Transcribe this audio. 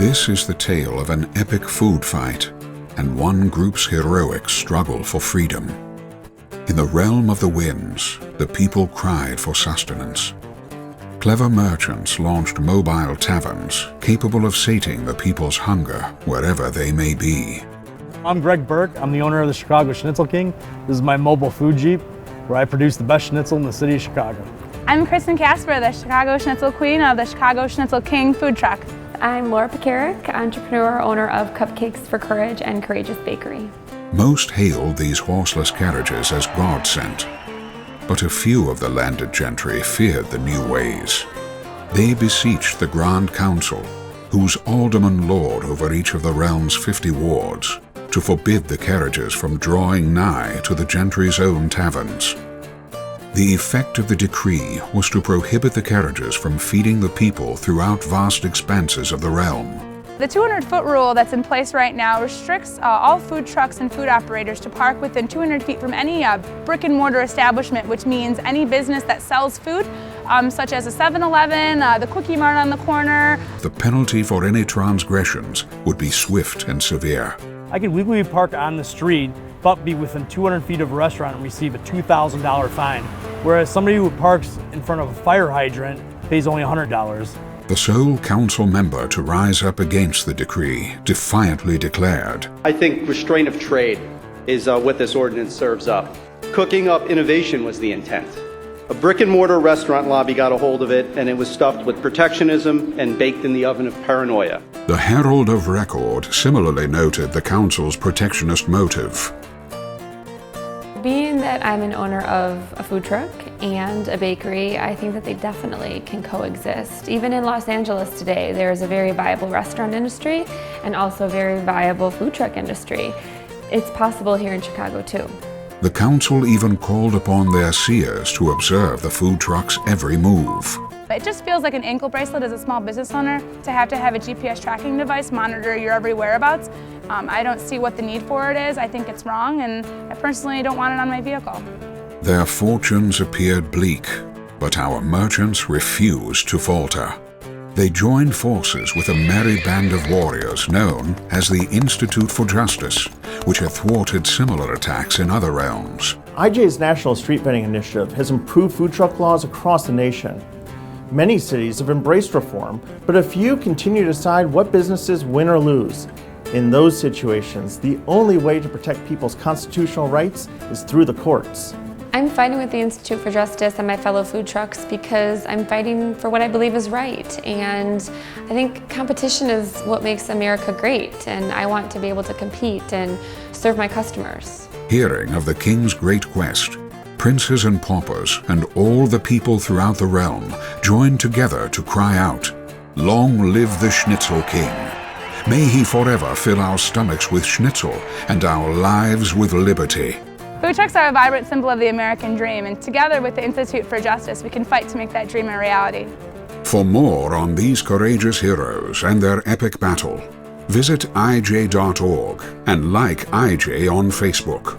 This is the tale of an epic food fight and one group's heroic struggle for freedom. In the realm of the winds, the people cried for sustenance. Clever merchants launched mobile taverns capable of sating the people's hunger wherever they may be. I'm Greg Burke. I'm the owner of the Chicago Schnitzel King. This is my mobile food Jeep where I produce the best schnitzel in the city of Chicago. I'm Kristen Casper, the Chicago Schnitzel Queen of the Chicago Schnitzel King food truck. I'm Laura Pekarik, entrepreneur, owner of Cupcakes for Courage and Courageous Bakery. Most hailed these horseless carriages as God-sent, but a few of the landed gentry feared the new ways. They beseeched the Grand Council, whose alderman lord over each of the realm's 50 wards, to forbid the carriages from drawing nigh to the gentry's own taverns. The effect of the decree was to prohibit the carriages from feeding the people throughout vast expanses of the realm. The 200-foot rule that's in place right now restricts all food trucks and food operators to park within 200 feet from any brick-and-mortar establishment, which means any business that sells food, such as a 7-Eleven, the Quickie Mart on the corner. The penalty for any transgressions would be swift and severe. I can legally park on the street but be within 200 feet of a restaurant and receive a $2,000 fine, whereas somebody who parks in front of a fire hydrant pays only $100. The sole council member to rise up against the decree defiantly declared, I think restraint of trade is what this ordinance serves up. Cooking up innovation was the intent. A brick-and-mortar restaurant lobby got a hold of it, and it was stuffed with protectionism and baked in the oven of paranoia. The Herald of Record similarly noted the council's protectionist motive. Being that I'm an owner of a food truck and a bakery, I think that they definitely can coexist. Even in Los Angeles today, there is a very viable restaurant industry and also a very viable food truck industry. It's possible here in Chicago too. The council even called upon their seers to observe the food truck's every move. It just feels like an ankle bracelet as a small business owner to have a GPS tracking device monitor your every whereabouts. I don't see what the need for it is. I think it's wrong, and I personally don't want it on my vehicle. Their fortunes appeared bleak, but our merchants refused to falter. They joined forces with a merry band of warriors known as the Institute for Justice, which had thwarted similar attacks in other realms. IJ's National Street Vending Initiative has improved food truck laws across the nation. Many cities have embraced reform, but a few continue to decide what businesses win or lose. In those situations, the only way to protect people's constitutional rights is through the courts. I'm fighting with the Institute for Justice and my fellow food trucks because I'm fighting for what I believe is right. And I think competition is what makes America great, and I want to be able to compete and serve my customers. Hearing of the king's great quest, princes and paupers and all the people throughout the realm joined together to cry out, "Long live the Schnitzel King! May he forever fill our stomachs with schnitzel and our lives with liberty." Food trucks are a vibrant symbol of the American dream, and together with the Institute for Justice, we can fight to make that dream a reality. For more on these courageous heroes and their epic battle, visit ij.org and like IJ on Facebook.